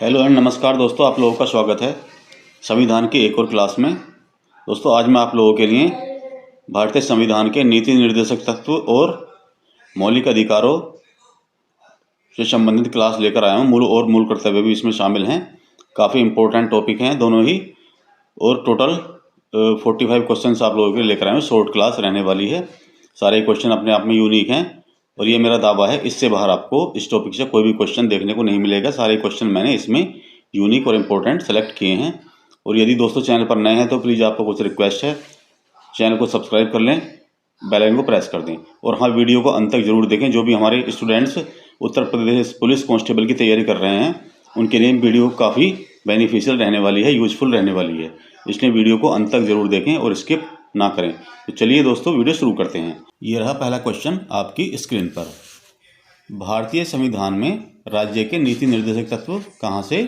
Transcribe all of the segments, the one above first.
Hello and नमस्कार दोस्तों, आप लोगों का स्वागत है संविधान की एक और क्लास में। दोस्तों आज मैं आप लोगों के लिए भारतीय संविधान के नीति निर्देशक तत्व और मौलिक अधिकारों से संबंधित क्लास लेकर आया हूँ। मूल कर्तव्य भी इसमें शामिल हैं। काफ़ी इंपॉर्टेंट टॉपिक हैं दोनों ही, और टोटल 45 क्वेश्चन आप लोगों के लिए लेकर आए हूँ। शॉर्ट क्लास रहने वाली है। सारे क्वेश्चन अपने आप में यूनिक हैं और ये मेरा दावा है, इससे बाहर आपको इस टॉपिक से कोई भी क्वेश्चन देखने को नहीं मिलेगा। सारे क्वेश्चन मैंने इसमें यूनिक और इम्पोर्टेंट सेलेक्ट किए हैं। और यदि दोस्तों चैनल पर नए हैं तो प्लीज़ आपको कुछ रिक्वेस्ट है, चैनल को सब्सक्राइब कर लें, बेल आइकन को प्रेस कर दें। और हाँ, वीडियो को अंत तक जरूर देखें। जो भी हमारे students Uttar Pradesh police constable की तैयारी कर रहे हैं उनके लिए वीडियो काफ़ी बेनिफिशियल रहने वाली है, यूजफुल रहने वाली है। इसलिए वीडियो को अंत तक जरूर देखें और स्किप ना करें। तो चलिए दोस्तों वीडियो शुरू करते हैं। ये रहा पहला क्वेश्चन आपकी स्क्रीन पर। भारतीय संविधान में राज्य के नीति निर्देशक तत्व कहाँ से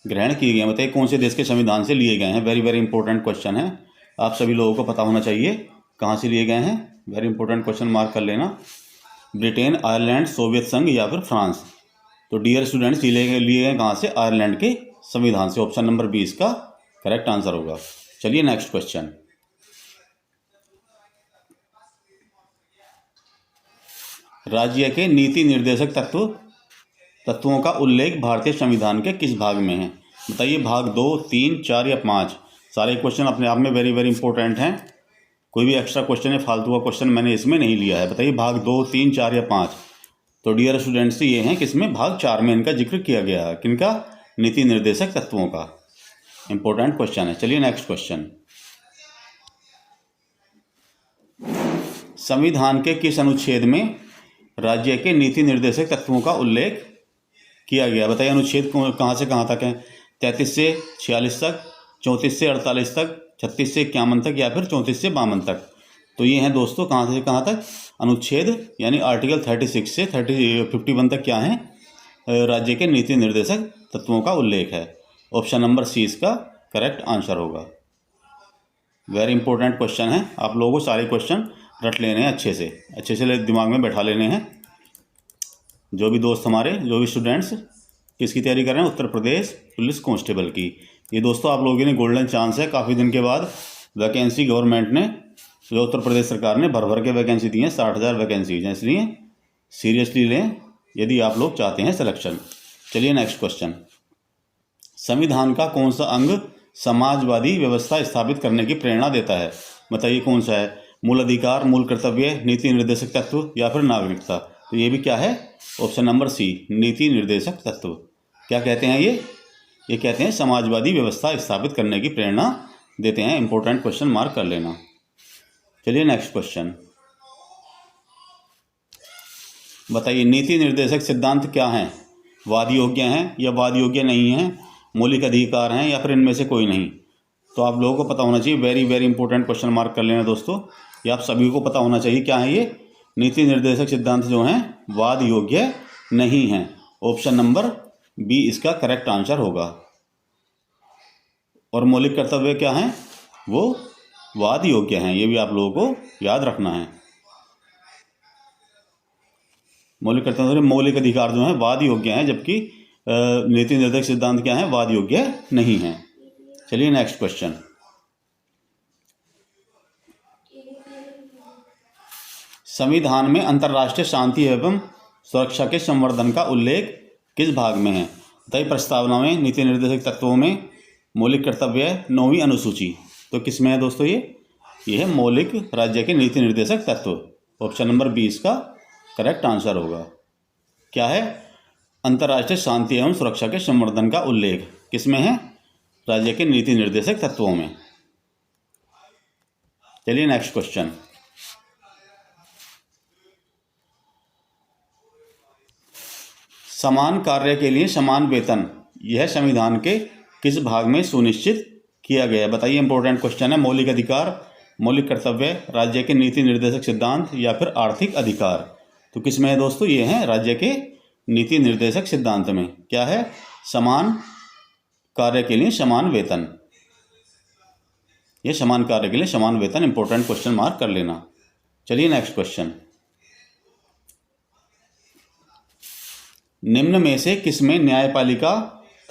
ग्रहण किए गए हैं? बताइए कौन से देश के संविधान से लिए गए हैं। वेरी वेरी इंपॉर्टेंट क्वेश्चन है, आप सभी लोगों को पता होना चाहिए कहाँ से लिए गए हैं। वेरी इंपॉर्टेंट क्वेश्चन, मार्क कर लेना। ब्रिटेन, आयरलैंड, सोवियत संघ या फिर फ्रांस। तो डियर स्टूडेंट्स, लिए गए कहाँ से? आयरलैंड के संविधान से। ऑप्शन नंबर 20 का करेक्ट आंसर होगा। चलिए नेक्स्ट क्वेश्चन। राज्य के नीति निर्देशक तत्वों का उल्लेख भारतीय संविधान के किस भाग में है? बताइए, भाग 2, 3, 4 या 5। सारे क्वेश्चन अपने आप में वेरी वेरी इंपॉर्टेंट हैं। कोई भी एक्स्ट्रा क्वेश्चन या फालतू का क्वेश्चन मैंने इसमें नहीं लिया है। बताइए भाग 2, 3, 4 या 5। तो डियर स्टूडेंट्स, ये हैं किसमें? भाग 4 में इनका जिक्र किया गया है। किनका? नीति निर्देशक तत्वों का। इंपॉर्टेंट क्वेश्चन है। चलिए नेक्स्ट क्वेश्चन। संविधान के किस अनुच्छेद में राज्य के नीति निर्देशक तत्वों का उल्लेख किया गया? बताइए अनुच्छेद कहाँ से कहाँ तक है? 33 से 46 तक, 34 से 48 तक, 36 से 51 तक या फिर 34 से 52 तक। तो ये हैं दोस्तों कहाँ से कहाँ तक अनुच्छेद, यानी आर्टिकल 36 से 51 तक क्या है? राज्य के नीति निर्देशक तत्वों का उल्लेख है। ऑप्शन नंबर सी इसका करेक्ट आंसर होगा। वेरी इंपॉर्टेंट क्वेश्चन है, आप लोगों को सारे क्वेश्चन रट लेने हैं, अच्छे से दिमाग में बैठा लेने हैं। जो भी दोस्त हमारे, जो भी स्टूडेंट्स किसकी तैयारी कर रहे हैं? उत्तर प्रदेश पुलिस कांस्टेबल की। ये दोस्तों आप लोगों के लिए गोल्डन चांस है। काफ़ी दिन के बाद वैकेंसी गवर्नमेंट ने, जो उत्तर प्रदेश सरकार ने भर के वैकेंसी दी हैं, 60,000 वैकेंसीज हैं। इसलिए सीरियसली लें यदि आप लोग चाहते हैं सिलेक्शन। चलिए नेक्स्ट क्वेश्चन। संविधान का कौन सा अंग समाजवादी व्यवस्था स्थापित करने की प्रेरणा देता है? बताइए कौन सा है? मूल अधिकार, मूल कर्तव्य, नीति निर्देशक तत्व या फिर नागरिकता। तो ये भी क्या है? ऑप्शन नंबर सी, नीति निर्देशक तत्व। क्या कहते हैं ये कहते हैं समाजवादी व्यवस्था स्थापित करने की प्रेरणा देते हैं। इंपॉर्टेंट क्वेश्चन, मार्क कर लेना। चलिए नेक्स्ट क्वेश्चन। बताइए नीति निर्देशक सिद्धांत क्या हैं? वाद योग्य हैं या वाद योग्य नहीं हैं, मौलिक अधिकार हैं या फिर इनमें से कोई नहीं। तो आप लोगों को पता होना चाहिए। Very very important question, mark कर लेना दोस्तों। ये आप सभी को पता होना चाहिए क्या है ये। नीति निर्देशक सिद्धांत जो हैं वाद योग्य नहीं हैं। ऑप्शन नंबर बी इसका करेक्ट आंसर होगा। और मौलिक कर्तव्य क्या हैं? वो वाद योग्य हैं। ये भी आप लोगों को याद रखना है। मौलिक कर्तव्य, मौलिक अधिकार जो हैं वाद योग्य हैं, जबकि नीति निर्देशक सिद्धांत क्या है? वाद योग्य नहीं है। चलिए नेक्स्ट क्वेश्चन। संविधान में अंतर्राष्ट्रीय शांति एवं सुरक्षा के संवर्धन का उल्लेख किस भाग में है? बताइए प्रस्तावना में, नीति निर्देशक तत्वों में, मौलिक कर्तव्य, 9वीं अनुसूची। तो किस में है दोस्तों ये है मौलिक राज्य के नीति निर्देशक तत्व। ऑप्शन नंबर 20 का करेक्ट आंसर होगा। क्या है? अंतर्राष्ट्रीय शांति एवं सुरक्षा के संवर्धन का उल्लेख किस में है? राज्य के नीति निर्देशक तत्वों में। चलिए नेक्स्ट क्वेश्चन। समान कार्य के लिए समान वेतन, यह संविधान के किस भाग में सुनिश्चित किया गया? बताइए इंपॉर्टेंट क्वेश्चन है। मौलिक अधिकार, मौलिक कर्तव्य, राज्य के नीति निर्देशक सिद्धांत या फिर आर्थिक अधिकार। तो किस में है दोस्तों? ये है राज्य के नीति निर्देशक सिद्धांत में। क्या है? समान कार्य के लिए समान वेतन। ये समान कार्य के लिए समान वेतन। इंपॉर्टेंट क्वेश्चन, मार्क कर लेना। चलिए नेक्स्ट क्वेश्चन। निम्न में से किसमें न्यायपालिका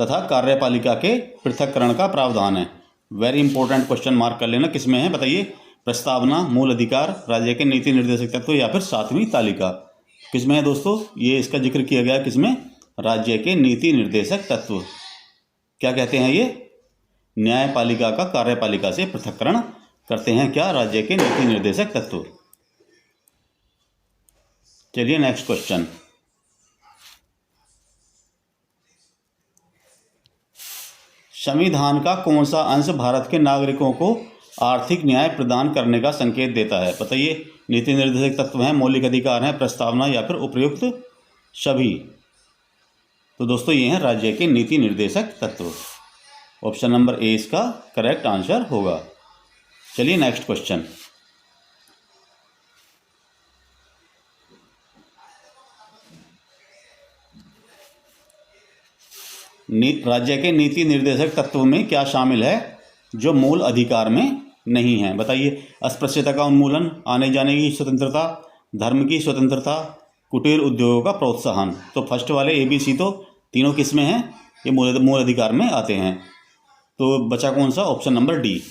तथा कार्यपालिका के पृथक्करण का प्रावधान है। वेरी इंपॉर्टेंट क्वेश्चन मार्क कर लेना, किसमें है बताइए? प्रस्तावना, मूल अधिकार, राज्य के नीति निर्देशक तत्व या फिर 7वीं तालिका। किसमें है दोस्तों? ये इसका जिक्र किया गया किसमें? राज्य के नीति निर्देशक तत्व। क्या कहते हैं ये? न्यायपालिका का कार्यपालिका से पृथक्करण करते हैं क्या? राज्य के नीति निर्देशक तत्व। चलिए नेक्स्ट क्वेश्चन। संविधान का कौन सा अंश भारत के नागरिकों को आर्थिक न्याय प्रदान करने का संकेत देता है? बताइए। नीति निर्देशक तत्व हैं, मौलिक अधिकार हैं, प्रस्तावना या फिर उपयुक्त सभी। तो दोस्तों ये हैं राज्य के नीति निर्देशक तत्व। ऑप्शन नंबर ए इसका करेक्ट आंसर होगा। चलिए नेक्स्ट क्वेश्चन। राज्य के नीति निर्देशक तत्व में क्या शामिल है जो मूल अधिकार में नहीं है? बताइए। अस्पृश्यता का उन्मूलन, आने जाने की स्वतंत्रता, धर्म की स्वतंत्रता, कुटीर उद्योगों का प्रोत्साहन। तो फर्स्ट वाले ABC तो तीनों किस में हैं? ये मूल अधिकार में आते हैं। तो बचा कौन सा? Option number D.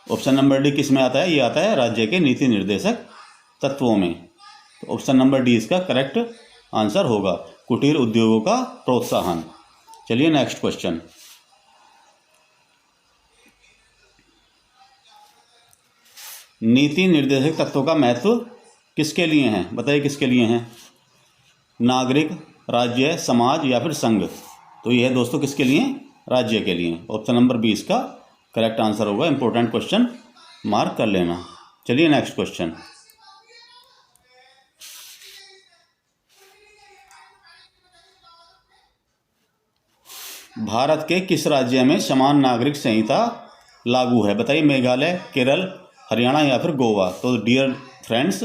Option number D किस में आता है? ये आता है राज्य के नीति निर्देशक तत्वों में। तो ऑप्शन नंबर डी इसका करेक्ट आंसर होगा, कुटीर उद्योगों का प्रोत्साहन। चलिए नेक्स्ट क्वेश्चन। नीति निर्देशक तत्वों का महत्व किसके लिए है? बताइए किसके लिए हैं? नागरिक, राज्य, समाज या फिर संघ? तो यह है दोस्तों किसके लिए? राज्य के लिए। ऑप्शन नंबर बी इसका करेक्ट आंसर होगा। इंपॉर्टेंट क्वेश्चन मार्क कर लेना। चलिए नेक्स्ट क्वेश्चन। भारत के किस राज्य में समान नागरिक संहिता लागू है? बताइए। मेघालय, केरल, हरियाणा या फिर गोवा? तो डियर फ्रेंड्स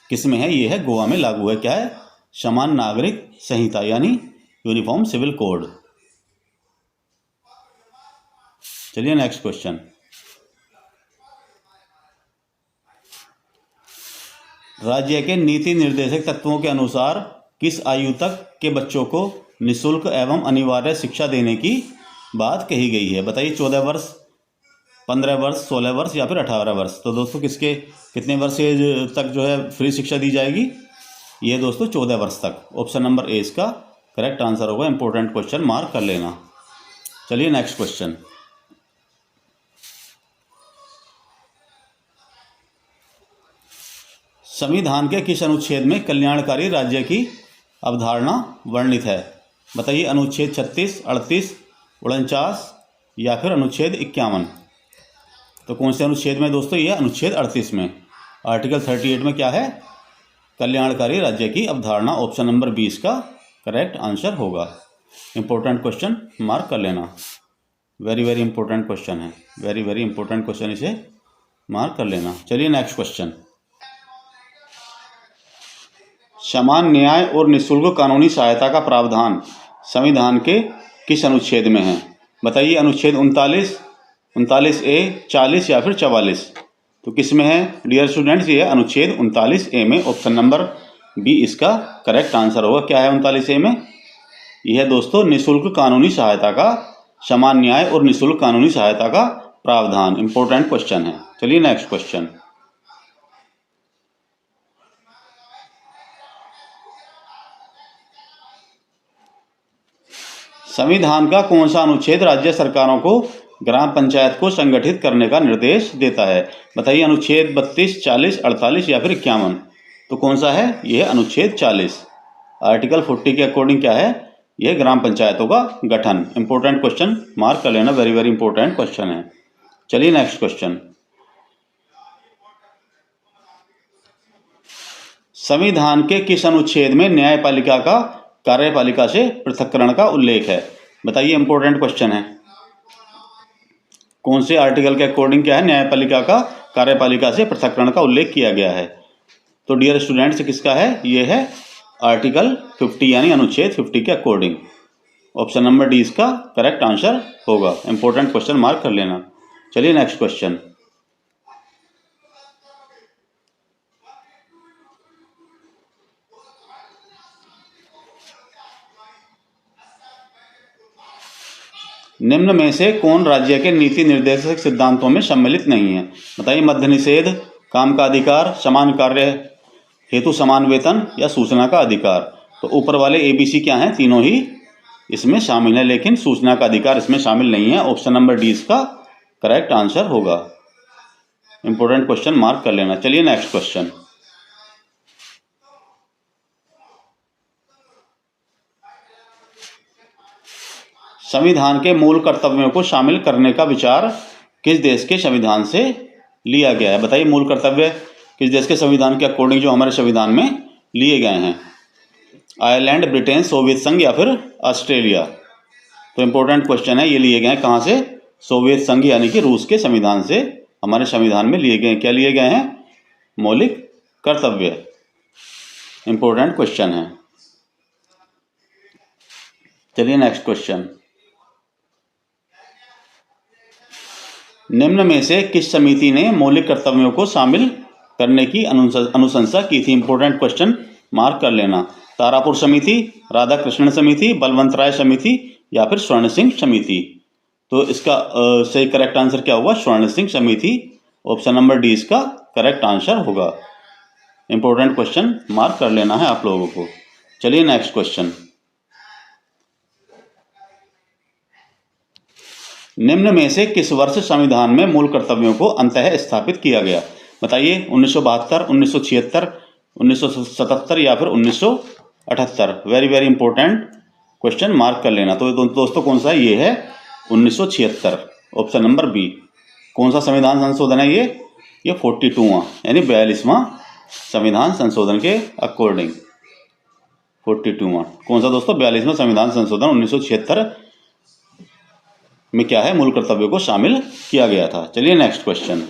किस में है? ये है गोवा में लागू है। क्या है? समान नागरिक संहिता यानी यूनिफॉर्म सिविल कोड। चलिए नेक्स्ट क्वेश्चन। राज्य के नीति निर्देशक तत्वों के अनुसार किस आयु तक के बच्चों को निःशुल्क एवं अनिवार्य शिक्षा देने की बात कही गई है? बताइए। 14 वर्ष, 15 वर्ष, 16 वर्ष या फिर 18 वर्ष? तो दोस्तों किसके कितने वर्ष तक जो है फ्री शिक्षा दी जाएगी? ये दोस्तों 14 वर्ष तक। ऑप्शन नंबर ए इसका करेक्ट आंसर होगा। इंपॉर्टेंट क्वेश्चन मार्क कर लेना। चलिए नेक्स्ट क्वेश्चन। संविधान के किस अनुच्छेद में कल्याणकारी राज्य की अवधारणा वर्णित है? बताइए। अनुच्छेद 36, 38, 49 या फिर अनुच्छेद 51? तो कौन से अनुच्छेद में दोस्तों? ये अनुच्छेद 38 में। आर्टिकल 38 में क्या है? कल्याणकारी राज्य की अवधारणा। ऑप्शन नंबर 20 का करेक्ट आंसर होगा। इंपॉर्टेंट क्वेश्चन मार्क कर लेना। वेरी वेरी इंपॉर्टेंट क्वेश्चन है। वेरी वेरी इंपॉर्टेंट क्वेश्चन, इसे मार्क कर लेना। चलिए नेक्स्ट क्वेश्चन। समान न्याय और निःशुल्क कानूनी सहायता का प्रावधान संविधान के किस अनुच्छेद में है? बताइए। अनुच्छेद 39, 39A, 40 या फिर 44? तो किस में है डियर स्टूडेंट्स? ये है अनुच्छेद 39A में। ऑप्शन नंबर बी इसका करेक्ट आंसर होगा। क्या है 39A में? यह है दोस्तों निःशुल्क कानूनी सहायता का, समान न्याय और निःशुल्क कानूनी सहायता का प्रावधान। इंपॉर्टेंट क्वेश्चन है। चलिए नेक्स्ट क्वेश्चन। संविधान का कौन सा अनुच्छेद राज्य सरकारों को ग्राम पंचायत को संगठित करने का निर्देश देता है? बताइए। अनुच्छेद 32, 40, 48 या फिर 51? तो कौन सा है? यह है अनुच्छेद 40। आर्टिकल 40 के अकॉर्डिंग क्या है? यह ग्राम पंचायतों का गठन। इंपॉर्टेंट क्वेश्चन मार्क कर लेना। वेरी वेरी इंपॉर्टेंट क्वेश्चन है। चलिए नेक्स्ट क्वेश्चन। संविधान के किस अनुच्छेद में न्यायपालिका का कार्यपालिका से पृथक्करण का उल्लेख है? बताइए। इंपॉर्टेंट क्वेश्चन है। कौन से आर्टिकल के अकॉर्डिंग क्या है न्यायपालिका का कार्यपालिका से पृथक्करण का उल्लेख किया गया है? तो डियर स्टूडेंट्स किसका है? ये है आर्टिकल 50 यानी अनुच्छेद 50 के अकॉर्डिंग। ऑप्शन नंबर डी इसका करेक्ट आंसर होगा। इंपॉर्टेंट क्वेश्चन मार्क कर लेना। चलिए नेक्स्ट क्वेश्चन। निम्न में से कौन राज्य के नीति निर्देशक सिद्धांतों में सम्मिलित नहीं है? बताइए, मद्य निषेध, काम का अधिकार, समान कार्य हेतु समान वेतन या सूचना का अधिकार। तो ऊपर वाले ABC क्या हैं? तीनों ही इसमें शामिल है, लेकिन सूचना का अधिकार इसमें शामिल नहीं है। ऑप्शन नंबर डी इसका करेक्ट आंसर होगा। इंपॉर्टेंट क्वेश्चन मार्क कर लेना। चलिए नेक्स्ट क्वेश्चन। संविधान के मूल कर्तव्यों को शामिल करने का विचार किस देश के संविधान से लिया गया है? बताइए, मूल कर्तव्य किस देश के संविधान के अकॉर्डिंग जो हमारे संविधान में लिए गए हैं? आयरलैंड, ब्रिटेन, सोवियत संघ या फिर ऑस्ट्रेलिया? तो इंपॉर्टेंट क्वेश्चन है, ये लिए गए हैं कहाँ से? सोवियत संघ यानी कि रूस के संविधान से हमारे संविधान में लिए गए हैं। क्या लिए गए हैं? मौलिक कर्तव्य। इंपॉर्टेंट क्वेश्चन है। चलिए नेक्स्ट क्वेश्चन। निम्न में से किस समिति ने मौलिक कर्तव्यों को शामिल करने की अनुशंसा की थी? इंपॉर्टेंट क्वेश्चन मार्क कर लेना। तारापुर समिति, राधा कृष्णन समिति, बलवंत राय समिति या फिर स्वर्ण सिंह समिति? तो इसका सही करेक्ट आंसर क्या होगा? स्वर्ण सिंह समिति। ऑप्शन नंबर डी इसका करेक्ट आंसर होगा। इंपॉर्टेंट क्वेश्चन मार्क कर लेना है आप लोगों को। चलिए नेक्स्ट क्वेश्चन। निम्न में से किस वर्ष संविधान में मूल कर्तव्यों को अंततः स्थापित किया गया? बताइए, 1972, 1976, 1977 या फिर 1978? Very very important question mark कर लेना। तो दोस्तों कौन सा? ये है 1976, ऑप्शन नंबर बी। कौन सा संविधान संशोधन है ये 42वां यानी 42वां संविधान संशोधन के अकॉर्डिंग 42वां। कौन सा दोस्तों? 42वां संविधान संशोधन 1976 में क्या है? मूल कर्तव्यों को शामिल किया गया था। चलिए नेक्स्ट क्वेश्चन।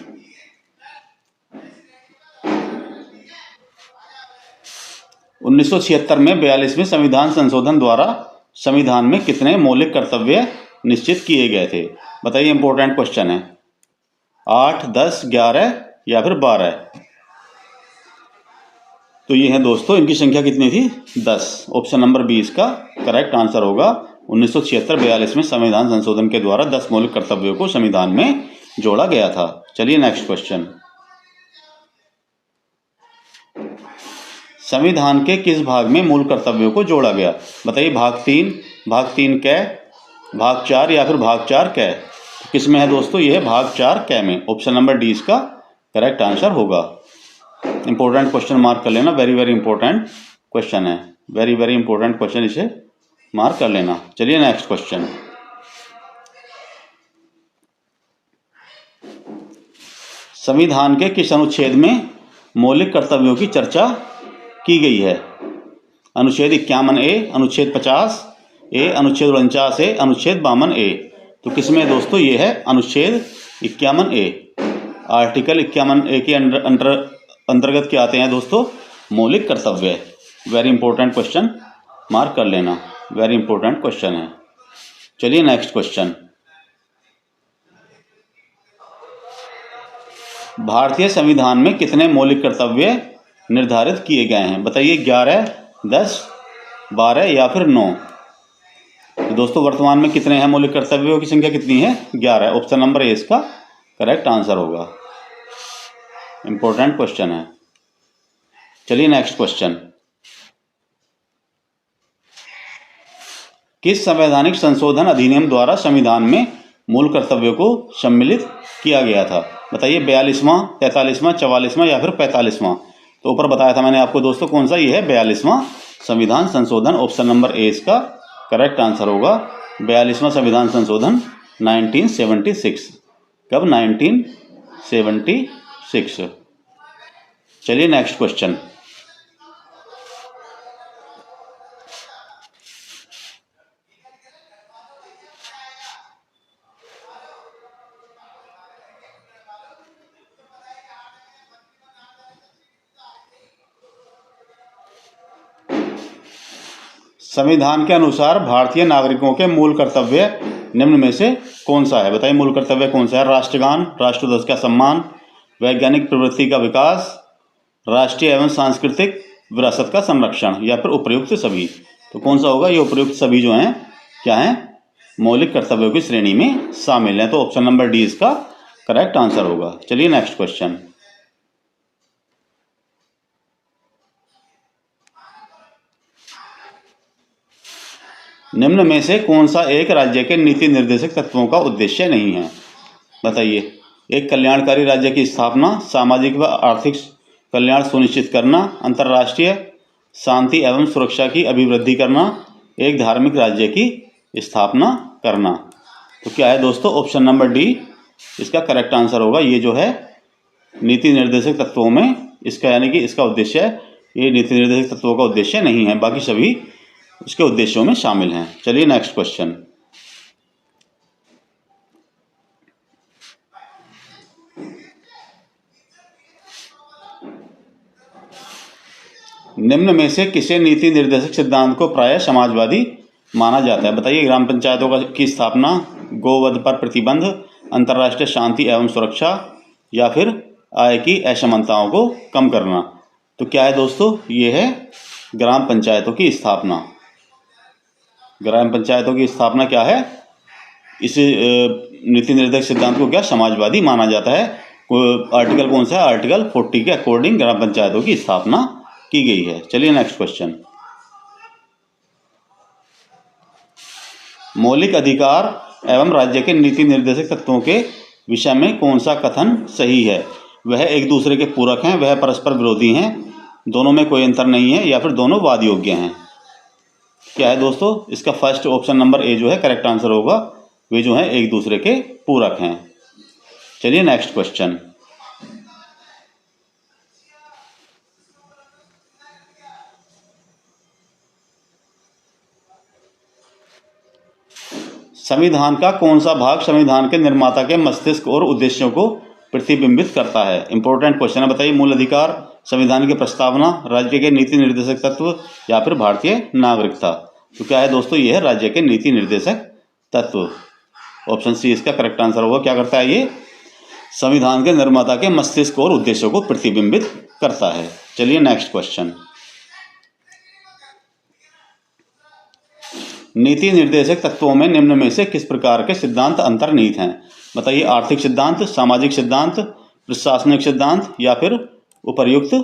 उन्नीस सौ 42वें संविधान संशोधन द्वारा संविधान में कितने मौलिक कर्तव्य निश्चित किए गए थे? बताइए, इंपॉर्टेंट क्वेश्चन है। 8, 10, 11 या फिर 12? तो ये है दोस्तों, इनकी संख्या कितनी थी? 10। ऑप्शन नंबर बी इसका करेक्ट आंसर होगा। 1976-42 में संविधान संशोधन के द्वारा 10 मौलिक कर्तव्यों को संविधान में जोड़ा गया था। चलिए नेक्स्ट क्वेश्चन। संविधान के किस भाग में मूल कर्तव्यों को जोड़ा गया? बताइए, भाग 3, भाग 3 कै, भाग 4 या फिर भाग 4 कै? किस में है दोस्तों? ये है भाग 4 कै में। ऑप्शन नंबर डी इसका करेक्ट आंसर होगा। इंपॉर्टेंट क्वेश्चन मार्क कर लेना। वेरी वेरी इंपॉर्टेंट क्वेश्चन है। वेरी वेरी इंपॉर्टेंट क्वेश्चन, इसे मार्क कर लेना। चलिए नेक्स्ट क्वेश्चन। संविधान के किस अनुच्छेद में मौलिक कर्तव्यों की चर्चा की गई है? अनुच्छेद 51A, अनुच्छेद 50A, अनुच्छेद 49A, अनुच्छेद 52A? तो किसमें दोस्तों? ये है अनुच्छेद 51A। आर्टिकल 51A के अंतर्गत क्या आते हैं दोस्तों? मौलिक कर्तव्य। वेरी इंपॉर्टेंट क्वेश्चन मार्क कर लेना। वेरी इंपॉर्टेंट क्वेश्चन है। चलिए नेक्स्ट क्वेश्चन। भारतीय संविधान में कितने मौलिक कर्तव्य निर्धारित किए गए हैं? बताइए, 11, 10, 12 या फिर 9? तो दोस्तों वर्तमान में कितने हैं मौलिक कर्तव्यों की संख्या कितनी है? 11। ऑप्शन नंबर ए इसका करेक्ट आंसर होगा। इंपॉर्टेंट क्वेश्चन है। चलिए नेक्स्ट क्वेश्चन। किस संवैधानिक संशोधन अधिनियम द्वारा संविधान में मूल कर्तव्यों को सम्मिलित किया गया था? बताइए, 42वां, 43वां, 44वां या फिर 45वां? तो ऊपर बताया था मैंने आपको दोस्तों, कौन सा? ये है 42वां संविधान संशोधन। ऑप्शन नंबर ए इसका करेक्ट आंसर होगा। 42वां संविधान संशोधन 1976। कब? 1976। चलिए नेक्स्ट क्वेश्चन। संविधान के अनुसार भारतीय नागरिकों के मूल कर्तव्य निम्न में से कौन सा है? बताइए, मूल कर्तव्य कौन सा है? राष्ट्रगान, राष्ट्रध्वज का सम्मान, वैज्ञानिक प्रवृत्ति का विकास, राष्ट्रीय एवं सांस्कृतिक विरासत का संरक्षण या फिर उपयुक्त सभी? तो कौन सा होगा? ये उपयुक्त सभी जो हैं क्या हैं? मौलिक कर्तव्यों की श्रेणी में शामिल हैं। तो ऑप्शन नंबर डी इसका करेक्ट आंसर होगा। चलिए नेक्स्ट क्वेश्चन। निम्न में से कौन सा एक राज्य के नीति निर्देशक तत्वों का उद्देश्य नहीं है? बताइए। एक, कल्याणकारी राज्य की स्थापना, सामाजिक व आर्थिक कल्याण सुनिश्चित करना, अंतर्राष्ट्रीय शांति एवं सुरक्षा की अभिवृद्धि करना, एक धार्मिक राज्य की स्थापना करना। तो क्या है दोस्तों? ऑप्शन नंबर डी इसका करेक्ट आंसर होगा। ये जो है नीति निर्देशक तत्वों में इसका यानी कि इसका उद्देश्य है, ये नीति निर्देशक तत्वों का उद्देश्य नहीं है, बाकी सभी उसके उद्देश्यों में शामिल हैं। चलिए नेक्स्ट क्वेश्चन। निम्न में से किसे नीति निर्देशक सिद्धांत को प्रायः समाजवादी माना जाता है? बताइए। ग्राम पंचायतों की स्थापना, गोवध पर प्रतिबंध, अंतर्राष्ट्रीय शांति एवं सुरक्षा, या फिर आय की असमानताओं को कम करना। तो क्या है दोस्तों? ये है ग्राम पंचायतों की स्थापना। ग्राम पंचायतों की स्थापना क्या है? इस नीति निर्देशक सिद्धांत को क्या समाजवादी माना जाता है? आर्टिकल कौन सा है? आर्टिकल 40 के अकॉर्डिंग ग्राम पंचायतों की स्थापना की गई है। चलिए नेक्स्ट क्वेश्चन। मौलिक अधिकार एवं राज्य के नीति निर्देशक तत्वों के विषय में कौन सा कथन सही है? वह एक दूसरे के पूरक हैं, वह परस्पर विरोधी हैं, दोनों में कोई अंतर नहीं है, या फिर दोनों वाद योग्य हैं। क्या है दोस्तों? इसका फर्स्ट ऑप्शन नंबर ए जो है करेक्ट आंसर होगा। वे जो है एक दूसरे के पूरक हैं। चलिए नेक्स्ट क्वेश्चन। संविधान का कौन सा भाग संविधान के निर्माता के मस्तिष्क और उद्देश्यों को प्रतिबिंबित करता है? इंपॉर्टेंट क्वेश्चन है। बताइए। मूल अधिकार, संविधान की प्रस्तावना, राज्य के नीति निर्देशक तत्व, या फिर भारतीय नागरिकता। तो क्या है दोस्तों? ये है राज्य के नीति निर्देशक तत्व। ऑप्शन सी इसका करेक्ट आंसर होगा। क्या करता है ये? संविधान के निर्माता के मस्तिष्क और उद्देश्यों को प्रतिबिंबित करता है। चलिए नेक्स्ट क्वेश्चन। नीति निर्देशक तत्वों में निम्न में से किस प्रकार के सिद्धांत अंतर्निहित हैं? बताइए। आर्थिक सिद्धांत, सामाजिक सिद्धांत, प्रशासनिक सिद्धांत, या फिर उपर्युक्त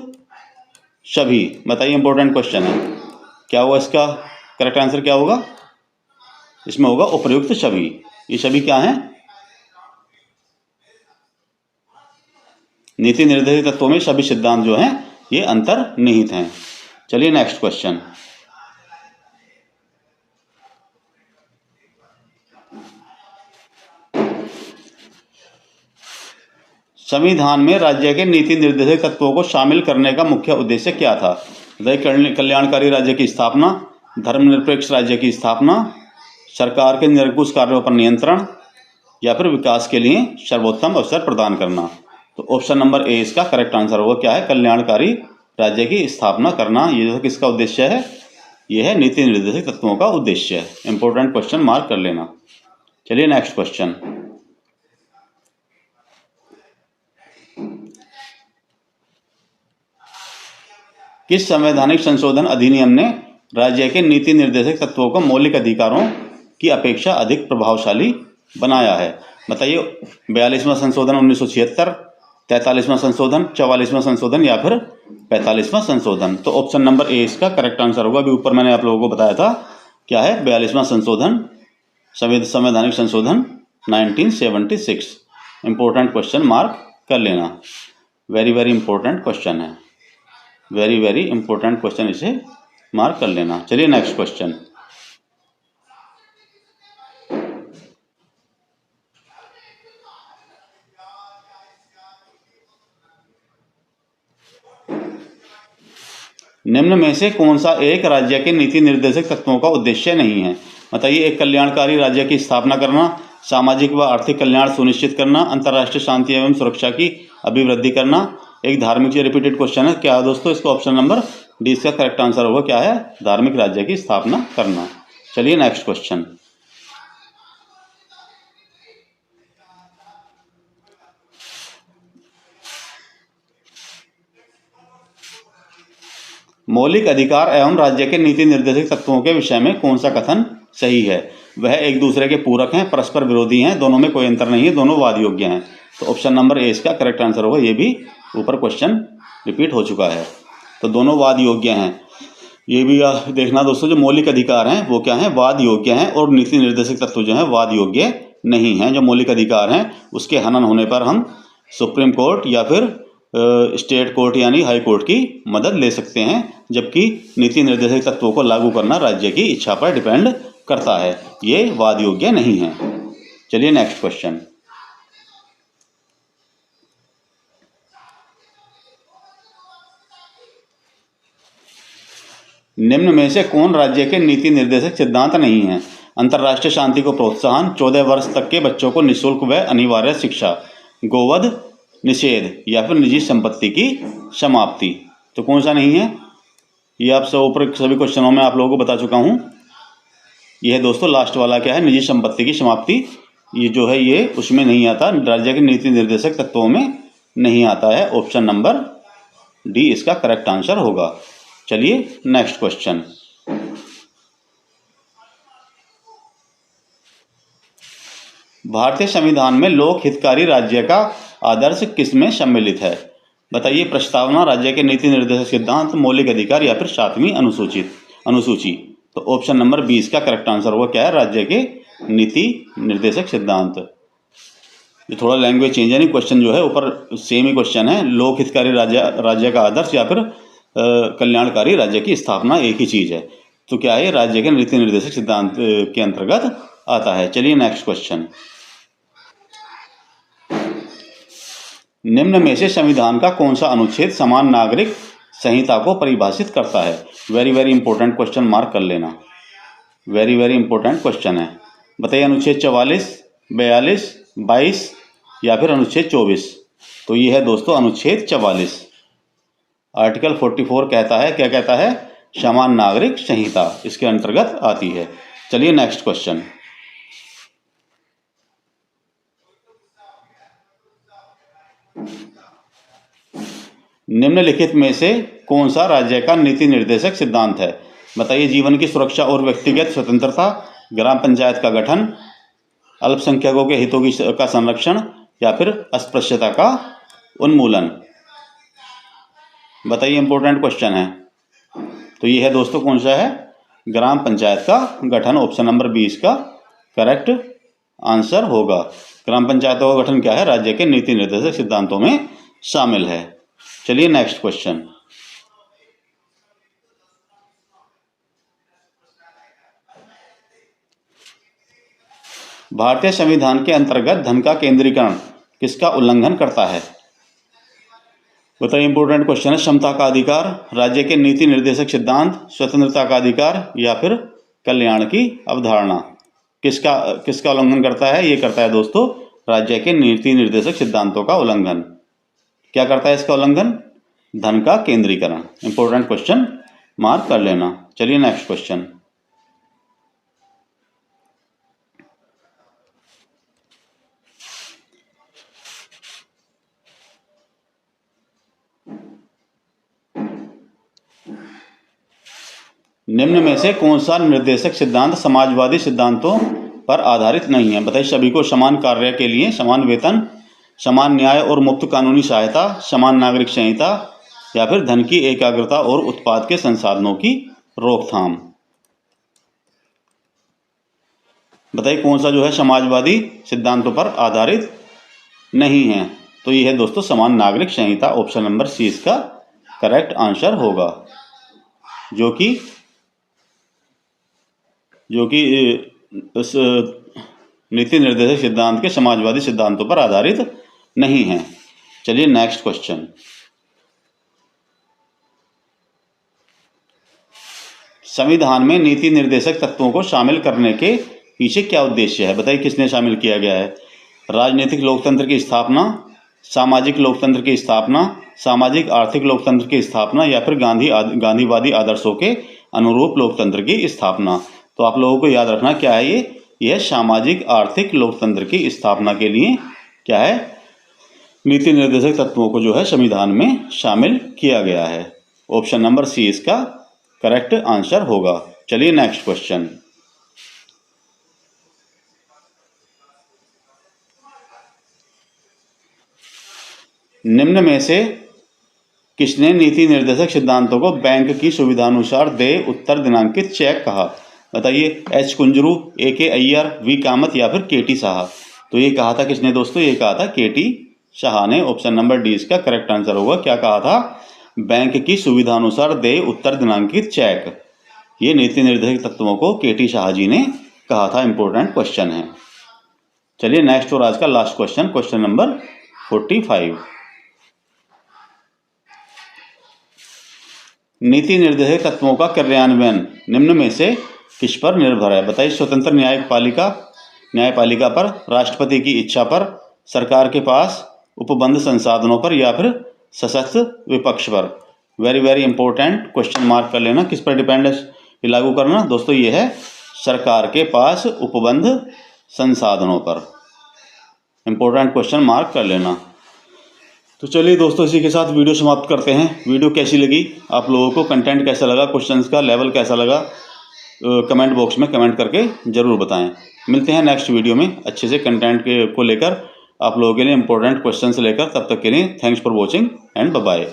सभी। बताइए। इंपॉर्टेंट क्वेश्चन है। क्या होगा इसका करेक्ट आंसर? क्या होगा इसमें? होगा उपर्युक्त सभी। ये सभी क्या हैं? नीति निर्देशक तत्वों में सभी सिद्धांत जो हैं ये अंतर्निहित हैं। चलिए नेक्स्ट क्वेश्चन। संविधान में राज्य के नीति निर्देशक तत्वों को शामिल करने का मुख्य उद्देश्य क्या था? कल्याणकारी राज्य की स्थापना, धर्मनिरपेक्ष राज्य की स्थापना, सरकार के निरंकुश कार्यों पर नियंत्रण, या फिर विकास के लिए सर्वोत्तम अवसर प्रदान करना। तो ऑप्शन नंबर ए इसका करेक्ट आंसर होगा। क्या है? कल्याणकारी राज्य की स्थापना करना। ये जो किसका उद्देश्य है? ये है नीति निर्देशक तत्वों का उद्देश्य है। इंपॉर्टेंट क्वेश्चन मार्क कर लेना। चलिए नेक्स्ट क्वेश्चन। किस संवैधानिक संशोधन अधिनियम ने राज्य के नीति निर्देशक तत्वों को मौलिक अधिकारों की अपेक्षा अधिक प्रभावशाली बनाया है? बताइए। 42वां संशोधन 1976, 43वां संशोधन, 44वां संशोधन, या फिर 45वां संशोधन। तो ऑप्शन नंबर ए इसका करेक्ट आंसर होगा। अभी ऊपर मैंने आप लोगों को बताया था। क्या है? 42वां संशोधन, संवैधानिक संशोधन 1976। इंपॉर्टेंट क्वेश्चन मार्क कर लेना। वेरी वेरी इंपॉर्टेंट क्वेश्चन है। वेरी वेरी इंपॉर्टेंट क्वेश्चन, इसे मार्क कर लेना। चलिए नेक्स्ट क्वेश्चन। निम्न में से कौन सा एक राज्य के नीति निर्देशक तत्वों का उद्देश्य नहीं है? बताइए। एक, कल्याणकारी राज्य की स्थापना करना, सामाजिक व आर्थिक कल्याण सुनिश्चित करना, अंतर्राष्ट्रीय शांति एवं सुरक्षा की अभिवृद्धि करना, एक धार्मिक। ये रिपीटेड क्वेश्चन है। क्या है दोस्तों? इसका ऑप्शन नंबर डी इसका करेक्ट आंसर होगा। क्या है? धार्मिक राज्य की स्थापना करना। चलिए नेक्स्ट क्वेश्चन। मौलिक अधिकार एवं राज्य के नीति निर्देशक तत्वों के विषय में कौन सा कथन सही है? वह एक दूसरे के पूरक हैं, परस्पर विरोधी हैं, दोनों में कोई अंतर नहीं है, दोनों वाद योग्य हैं। तो ऑप्शन नंबर ए इसका करेक्ट आंसर होगा। ये भी ऊपर क्वेश्चन रिपीट हो चुका है। तो दोनों वाद योग्य हैं। ये भी देखना दोस्तों, जो मौलिक अधिकार हैं वो क्या हैं, वाद योग्य हैं, और नीति निर्देशक तत्व जो हैं वाद योग्य नहीं हैं। जो मौलिक अधिकार हैं उसके हनन होने पर हम सुप्रीम कोर्ट या फिर स्टेट कोर्ट यानी हाई कोर्ट की मदद ले सकते हैं, जबकि नीति निर्देशक तत्वों को लागू करना राज्य की इच्छा पर डिपेंड करता है। ये वाद योग्य नहीं है। चलिए नेक्स्ट क्वेश्चन। निम्न में से कौन राज्य के नीति निर्देशक सिद्धांत नहीं है? अंतर्राष्ट्रीय शांति को प्रोत्साहन, 14 वर्ष तक के बच्चों को निःशुल्क व अनिवार्य शिक्षा, गोवध निषेध या फिर निजी संपत्ति की समाप्ति। तो कौन सा नहीं है? ये आप सब ऊपर सभी क्वेश्चनों में आप लोगों को बता चुका हूँ। यह दोस्तों लास्ट वाला क्या है, निजी संपत्ति की समाप्ति, ये जो है ये उसमें नहीं आता, राज्य के नीति निर्देशक तत्वों में नहीं आता है। ऑप्शन नंबर डी इसका करेक्ट आंसर होगा। चलिए नेक्स्ट क्वेश्चन। भारतीय संविधान में लोक हितकारी राज्य का आदर्श किसमें सम्मिलित है? बताइए। प्रस्तावना, राज्य के नीति निर्देशक सिद्धांत, मौलिक अधिकार या फिर 7वीं अनुसूची। तो ऑप्शन नंबर 20 का करेक्ट आंसर होगा क्या है, राज्य के नीति निर्देशक सिद्धांत। ये थोड़ा लैंग्वेज चेंज है, नहीं क्वेश्चन जो है ऊपर सेम ही क्वेश्चन है। लोक हितकारी राज्य का आदर्श या फिर कल्याणकारी राज्य की स्थापना एक ही चीज है। तो क्या है, राज्य के नीति निर्देशक सिद्धांत के अंतर्गत आता है। चलिए नेक्स्ट क्वेश्चन। निम्न में से संविधान का कौन सा अनुच्छेद समान नागरिक संहिता को परिभाषित करता है? Very very important question, mark कर लेना। वेरी वेरी इंपॉर्टेंट क्वेश्चन है। बताइए, अनुच्छेद 44, 42, 22 या फिर अनुच्छेद 24? तो ये है दोस्तों अनुच्छेद 44। आर्टिकल 44 कहता है, क्या कहता है, समान नागरिक संहिता इसके अंतर्गत आती है। चलिए नेक्स्ट क्वेश्चन। निम्नलिखित में से कौन सा राज्य का नीति निर्देशक सिद्धांत है? बताइए। जीवन की सुरक्षा और व्यक्तिगत स्वतंत्रता, ग्राम पंचायत का गठन, अल्पसंख्यकों के हितों का संरक्षण या फिर अस्पृश्यता का उन्मूलन। बताइए, इंपॉर्टेंट क्वेश्चन है। तो ये है दोस्तों कौन सा है, ग्राम पंचायत का गठन। ऑप्शन नंबर 20 का करेक्ट आंसर होगा। ग्राम पंचायतों का गठन क्या है, राज्य के नीति निर्देशक सिद्धांतों में शामिल है। चलिए नेक्स्ट क्वेश्चन। भारतीय संविधान के अंतर्गत धन का केंद्रीकरण किसका उल्लंघन करता है? बताइए, इंपॉर्टेंट क्वेश्चन है। क्षमता का अधिकार, राज्य के नीति निर्देशक सिद्धांत, स्वतंत्रता का अधिकार या फिर कल्याण की अवधारणा। किसका उल्लंघन करता है? ये करता है दोस्तों राज्य के नीति निर्देशक सिद्धांतों का उल्लंघन। क्या करता है इसका उल्लंघन? धन का केंद्रीकरण। इंपॉर्टेंट क्वेश्चन, मार्क कर लेना। चलिए नेक्स्ट क्वेश्चन। निम्न में से कौन सा निर्देशक सिद्धांत समाजवादी सिद्धांतों पर आधारित नहीं है? बताइए। सभी को समान कार्य के लिए समान वेतन, समान न्याय और मुफ्त कानूनी सहायता, समान नागरिक संहिता या फिर धन की एकाग्रता और उत्पाद के संसाधनों की रोकथाम। बताइए कौन सा जो है समाजवादी सिद्धांतों पर आधारित नहीं है? तो ये है दोस्तों समान नागरिक संहिता। ऑप्शन नंबर सी इसका करेक्ट आंसर होगा, जो कि उस नीति निर्देशक सिद्धांत के समाजवादी सिद्धांतों पर आधारित नहीं है। चलिए नेक्स्ट क्वेश्चन। संविधान में नीति निर्देशक तत्वों को शामिल करने के पीछे क्या उद्देश्य है? बताइए किसने शामिल किया गया है? राजनीतिक लोकतंत्र की स्थापना, सामाजिक लोकतंत्र की स्थापना, सामाजिक आर्थिक लोकतंत्र की स्थापना या फिर गांधीवादी आदर्शों के अनुरूप लोकतंत्र की स्थापना। तो आप लोगों को याद रखना क्या है, यह सामाजिक आर्थिक लोकतंत्र की स्थापना के लिए क्या है, नीति निर्देशक तत्वों को जो है संविधान में शामिल किया गया है। ऑप्शन नंबर सी इसका करेक्ट आंसर होगा। चलिए नेक्स्ट क्वेश्चन। निम्न में से किसने नीति निर्देशक सिद्धांतों को बैंक की सुविधानुसार देय उत्तर दिनांकित चेक कहा? बताइए, एच कुंजरू, ए के अय्यर, वी कामत या फिर के टी शाह? तो ये कहा था किसने दोस्तों? ये कहा था के टी शाह ने। ऑप्शन नंबर डी इसका करेक्ट आंसर होगा। क्या कहा था? बैंक की सुविधानुसार देय उत्तर दिनांकित चेक। ये नीति निर्देशक तत्वों को के टी शाह जी ने कहा था। इंपॉर्टेंट क्वेश्चन है। चलिए नेक्स्ट और आज का लास्ट क्वेश्चन, क्वेश्चन नंबर 45। नीति निर्देशक तत्वों का कार्यान्वयन निम्न में से किस पर निर्भर है? बताइए, स्वतंत्र न्यायपालिका पर, राष्ट्रपति की इच्छा पर, सरकार के पास उपबंध संसाधनों पर या फिर सशक्त विपक्ष पर? Very very important, question mark कर लेना। किस पर डिपेंड है ये लागू करना? दोस्तों ये है सरकार के पास उपबंध संसाधनों पर। इंपॉर्टेंट क्वेश्चन मार्क कर लेना। तो चलिए दोस्तों, इसी के साथ वीडियो समाप्त करते हैं। वीडियो कैसी लगी आप लोगों को? कंटेंट कैसा लगा? क्वेश्चंस का लेवल कैसा लगा? कमेंट बॉक्स में कमेंट करके ज़रूर बताएं। मिलते हैं नेक्स्ट वीडियो में अच्छे से कंटेंट को लेकर, आप लोगों के लिए इंपॉर्टेंट क्वेश्चंस लेकर। तब तक के लिए thanks for watching and bye bye.